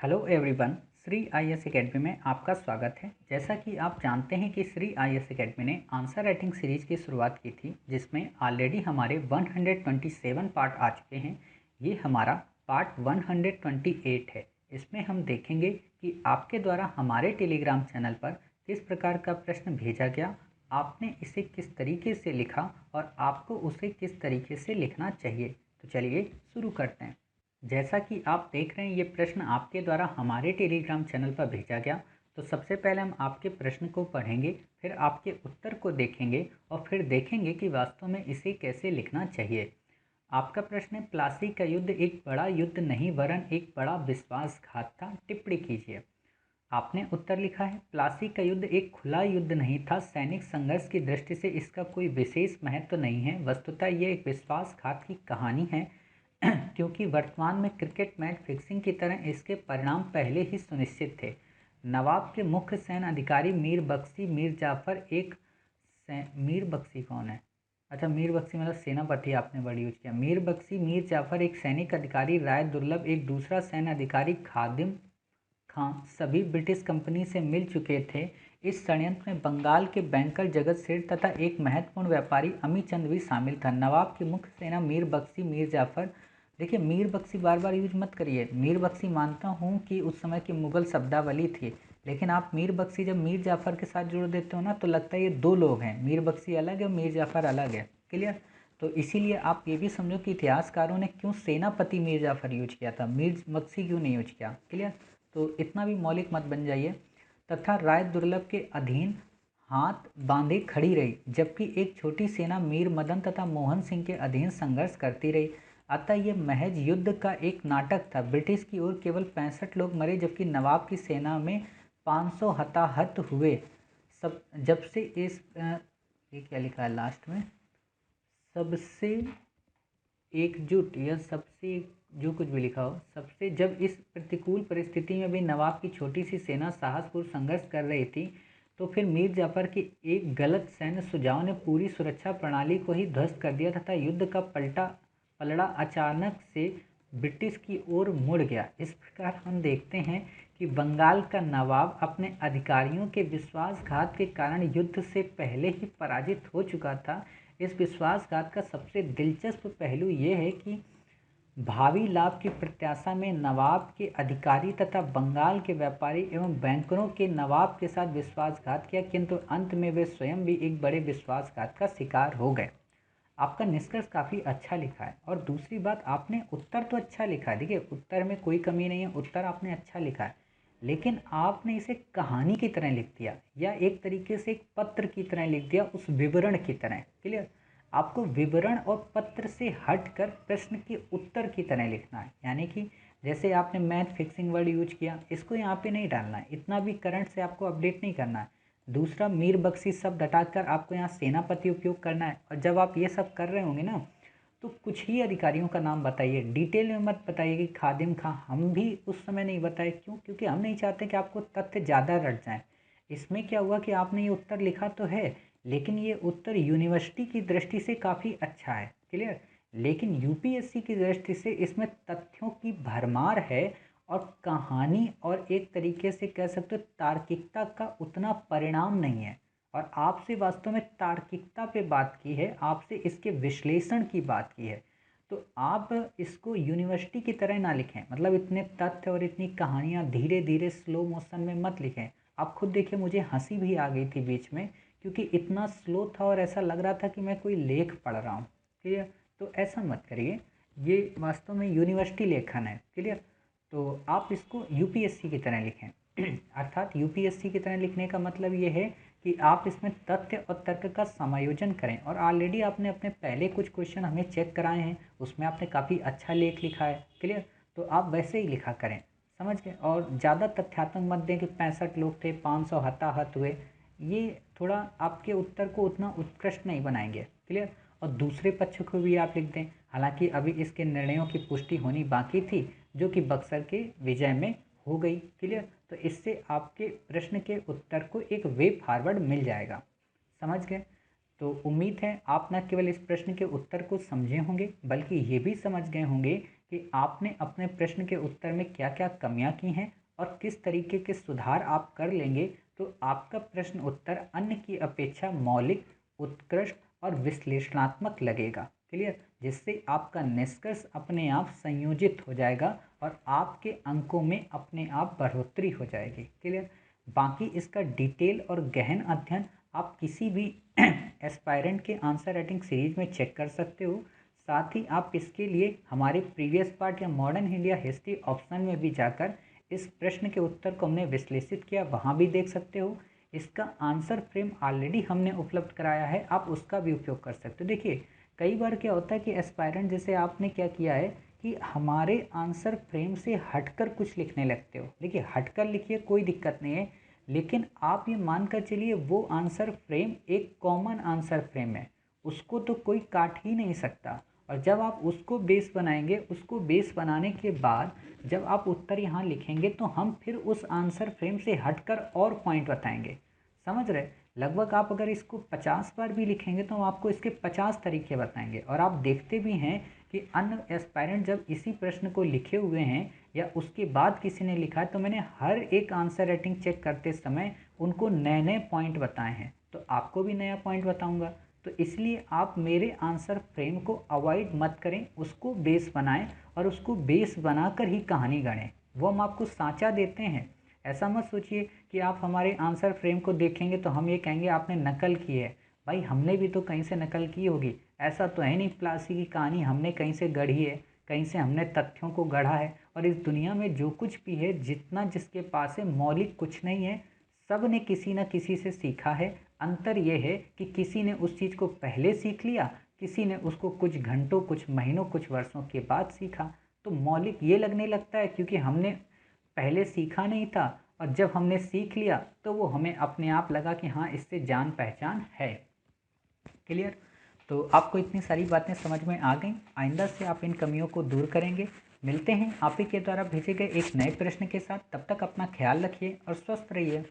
Hello everyone, Shri IAS academy में आपका स्वागत है। जैसा कि आप जानते हैं कि श्री आईएएस एकेडमी ने आंसर राइटिंग सीरीज़ की शुरुआत की थी, जिसमें ऑलरेडी हमारे 127 पार्ट आ चुके हैं। ये हमारा पार्ट 128 है। इसमें हम देखेंगे कि आपके द्वारा हमारे टेलीग्राम चैनल पर किस प्रकार का प्रश्न भेजा गया, आपने इसे किस तरीके से लिखा और आपको उसे किस तरीके से लिखना चाहिए। तो चलिए शुरू करते हैं। जैसा कि आप देख रहे हैं, ये प्रश्न आपके द्वारा हमारे टेलीग्राम चैनल पर भेजा गया। तो सबसे पहले हम आपके प्रश्न को पढ़ेंगे, फिर आपके उत्तर को देखेंगे और फिर देखेंगे कि वास्तव में इसे कैसे लिखना चाहिए। आपका प्रश्न है, प्लासी का युद्ध एक बड़ा युद्ध नहीं वरन एक बड़ा विश्वासघात था, टिप्पणी कीजिए। आपने उत्तर लिखा है, प्लासी का युद्ध एक खुला युद्ध नहीं था। सैनिक संघर्ष की दृष्टि से इसका कोई विशेष महत्व नहीं है। वस्तुतः यह एक विश्वासघात की कहानी है क्योंकि वर्तमान में क्रिकेट मैच फिक्सिंग की तरह इसके परिणाम पहले ही सुनिश्चित थे। नवाब के मुख्य सैन्य अधिकारी मीर बख्शी मीर जाफ़र एक मीर बख्शी कौन है? अच्छा, मीर बख्शी मतलब सेनापति आपने वर्ड यूज किया। मीर बख्शी मीर जाफ़र एक सैनिक अधिकारी, राय दुर्लभ एक दूसरा सैन्य अधिकारी, खादिम खां सभी ब्रिटिश कंपनी से मिल चुके थे। इस षड्यंत्र में बंगाल के बैंकर जगत सेठ तथा एक महत्वपूर्ण व्यापारी अमीचंद भी शामिल था। नवाब की मुख्य सेना मीर बख्शी मीर जाफ़र, देखिए मीर बख्शी बार बार यूज मत करिए। मीर बख्शी मानता हूँ कि उस समय की मुगल शब्दावली थी, लेकिन आप मीर बख्शी जब मीर जाफ़र के साथ जोड़ देते हो ना, तो लगता है ये दो लोग हैं। मीर बख्शी अलग है, मीर जाफ़र अलग है। क्लियर? तो इसीलिए आप ये भी समझो कि इतिहासकारों ने क्यों सेनापति मीर जाफ़र यूज किया था, मीर बख्शी क्यों नहीं यूज किया। क्लियर? तो इतना भी मौलिक मत बन जाइए। तथा राय दुर्लभ के अधीन हाथ बांधे खड़ी रही, जबकि एक छोटी सेना मीर मदन तथा मोहन सिंह के अधीन संघर्ष करती रही। अतः यह महज युद्ध का एक नाटक था। ब्रिटिश की ओर केवल 65 लोग मरे, जबकि नवाब की सेना में 500 हताहत हुए। सब जब से इस ये क्या लिखा है लास्ट में, सबसे एकजुट या सबसे जो कुछ भी लिखा हो, सबसे जब इस प्रतिकूल परिस्थिति में भी नवाब की छोटी सी सेना साहसपूर्ण संघर्ष कर रही थी, तो फिर मीर जाफ़र के एक गलत सैन्य सुझाव ने पूरी सुरक्षा प्रणाली को ही ध्वस्त कर दिया तथा युद्ध का पलड़ा अचानक से ब्रिटिश की ओर मुड़ गया। इस प्रकार हम देखते हैं कि बंगाल का नवाब अपने अधिकारियों के विश्वासघात के कारण युद्ध से पहले ही पराजित हो चुका था। इस विश्वासघात का सबसे दिलचस्प पहलू ये है कि भावी लाभ की प्रत्याशा में नवाब के अधिकारी तथा बंगाल के व्यापारी एवं बैंकरों के नवाब के साथ विश्वासघात किया, किंतु अंत में वे स्वयं भी एक बड़े विश्वासघात का शिकार हो गए। आपका निष्कर्ष काफ़ी अच्छा लिखा है। और दूसरी बात, आपने उत्तर तो अच्छा लिखा है। देखिए, उत्तर में कोई कमी नहीं है, उत्तर आपने अच्छा लिखा है, लेकिन आपने इसे कहानी की तरह लिख दिया या एक तरीके से एक पत्र की तरह लिख दिया, उस विवरण की तरह। क्लियर? आपको विवरण और पत्र से हटकर प्रश्न के उत्तर की तरह लिखना है। यानी कि जैसे आपने मैथ फिक्सिंग वर्ड यूज किया, इसको यहाँ पे नहीं डालना है, इतना भी करंट से आपको अपडेट नहीं करना है। दूसरा, मीर बख्शी शब्द हटाकर आपको यहाँ सेनापति उपयोग करना है। और जब आप ये सब कर रहे होंगे ना, तो कुछ ही अधिकारियों का नाम बताइए, डिटेल में मत बताइए कि खादिम खां। हम भी उस समय नहीं बताए, क्यों? क्योंकि हम नहीं चाहते कि आपको तथ्य ज़्यादा रट जाए। इसमें क्या हुआ कि आपने ये उत्तर लिखा तो है, लेकिन ये उत्तर यूनिवर्सिटी की दृष्टि से काफ़ी अच्छा है। क्लियर? लेकिन यूपीएससी की दृष्टि से इसमें तथ्यों की भरमार है और कहानी और एक तरीके से कह सकते हो तार्किकता का उतना परिणाम नहीं है। और आपसे वास्तव में तार्किकता पे बात की है, आपसे इसके विश्लेषण की बात की है। तो आप इसको यूनिवर्सिटी की तरह ना लिखें, मतलब इतने तथ्य और इतनी कहानियाँ धीरे धीरे स्लो मोशन में मत लिखें। आप खुद देखिए, मुझे हंसी भी आ गई थी बीच में, क्योंकि इतना स्लो था और ऐसा लग रहा था कि मैं कोई लेख पढ़ रहा हूँ। क्लियर? तो ऐसा मत करिए, ये वास्तव में यूनिवर्सिटी लेखन है। क्लियर? तो आप इसको यूपीएससी की तरह लिखें अर्थात यूपीएससी की तरह लिखने का मतलब ये है कि आप इसमें तथ्य और तर्क का समायोजन करें। और ऑलरेडी आपने अपने पहले कुछ क्वेश्चन हमें चेक कराए हैं, उसमें आपने काफ़ी अच्छा लेख लिखा है। क्लियर? तो आप वैसे ही लिखा करें, समझ गए? और ज़्यादा तथ्यात्मक मत दें कि 65 लोग थे, 500 हताहत हुए। ये थोड़ा आपके उत्तर को उतना उत्कृष्ट नहीं बनाएंगे। क्लियर? और दूसरे पक्ष को भी आप लिख दें। हालांकि अभी इसके निर्णयों की पुष्टि होनी बाकी थी, जो कि बक्सर के विजय में हो गई। क्लियर? तो इससे आपके प्रश्न के उत्तर को एक वे फॉरवर्ड मिल जाएगा। समझ गए? तो उम्मीद है आप न केवल इस प्रश्न के उत्तर को समझे होंगे, बल्कि ये भी समझ गए होंगे कि आपने अपने प्रश्न के उत्तर में क्या क्या कमियां की हैं और किस तरीके के सुधार आप कर लेंगे तो आपका प्रश्न उत्तर अन्य की अपेक्षा मौलिक, उत्कृष्ट और विश्लेषणात्मक लगेगा। क्लियर? जिससे आपका निष्कर्ष अपने आप संयोजित हो जाएगा और आपके अंकों में अपने आप बढ़ोतरी हो जाएगी। क्लियर? बाकी इसका डिटेल और गहन अध्ययन आप किसी भी एस्पायरेंट के आंसर राइटिंग सीरीज में चेक कर सकते हो। साथ ही आप इसके लिए हमारे प्रीवियस पार्ट या मॉडर्न इंडिया हिस्ट्री ऑप्शन में भी जाकर इस प्रश्न के उत्तर को हमने विश्लेषित किया, वहाँ भी देख सकते हो। इसका आंसर फ्रेम ऑलरेडी हमने उपलब्ध कराया है, आप उसका भी उपयोग कर सकते हो। देखिए कई बार क्या होता है कि एस्पायरेंट जैसे आपने क्या किया है कि हमारे आंसर फ्रेम से हटकर कुछ लिखने लगते हो। देखिए हटकर लिखिए, कोई दिक्कत नहीं है, लेकिन आप ये मानकर चलिए वो आंसर फ्रेम एक कॉमन आंसर फ्रेम है, उसको तो कोई काट ही नहीं सकता। और जब आप उसको बेस बनाएंगे, उसको बेस बनाने के बाद जब आप उत्तर यहाँ लिखेंगे तो हम फिर उस आंसर फ्रेम से हटकर और पॉइंट बताएंगे। समझ रहे? लगभग आप अगर इसको 50 बार भी लिखेंगे तो हम आपको इसके 50 तरीके बताएंगे। और आप देखते भी हैं कि अन्य एस्पायरेंट जब इसी प्रश्न को लिखे हुए हैं या उसके बाद किसी ने लिखा है तो मैंने हर एक आंसर राइटिंग चेक करते समय उनको नए नए पॉइंट बताए हैं, तो आपको भी नया पॉइंट बताऊंगा। तो इसलिए आप मेरे आंसर फ्रेम को अवॉइड मत करें, उसको बेस बनाएं और उसको बेस बनाकर ही कहानी गढ़ें। वो हम आपको साँचा देते हैं। ऐसा मत सोचिए कि आप हमारे आंसर फ्रेम को देखेंगे तो हम ये कहेंगे आपने नकल की है। भाई हमने भी तो कहीं से नकल की होगी, ऐसा तो है नहीं प्लासी की कहानी हमने कहीं से गढ़ी है, कहीं से हमने तथ्यों को गढ़ा है। और इस दुनिया में जो कुछ भी है, जितना जिसके पास है, मौलिक कुछ नहीं है, सब ने किसी न किसी से सीखा है। अंतर ये है कि किसी ने उस चीज़ को पहले सीख लिया, किसी ने उसको कुछ घंटों, कुछ महीनों, कुछ वर्षों के बाद सीखा। तो मौलिक ये लगने लगता है क्योंकि हमने पहले सीखा नहीं था, और जब हमने सीख लिया तो वो हमें अपने आप लगा कि हाँ इससे जान पहचान है। क्लियर? तो आपको इतनी सारी बातें समझ में आ गई। आइंदा से आप इन कमियों को दूर करेंगे। मिलते हैं आप ही के द्वारा भेजे गए एक नए प्रश्न के साथ। तब तक अपना ख्याल रखिए और स्वस्थ रहिए।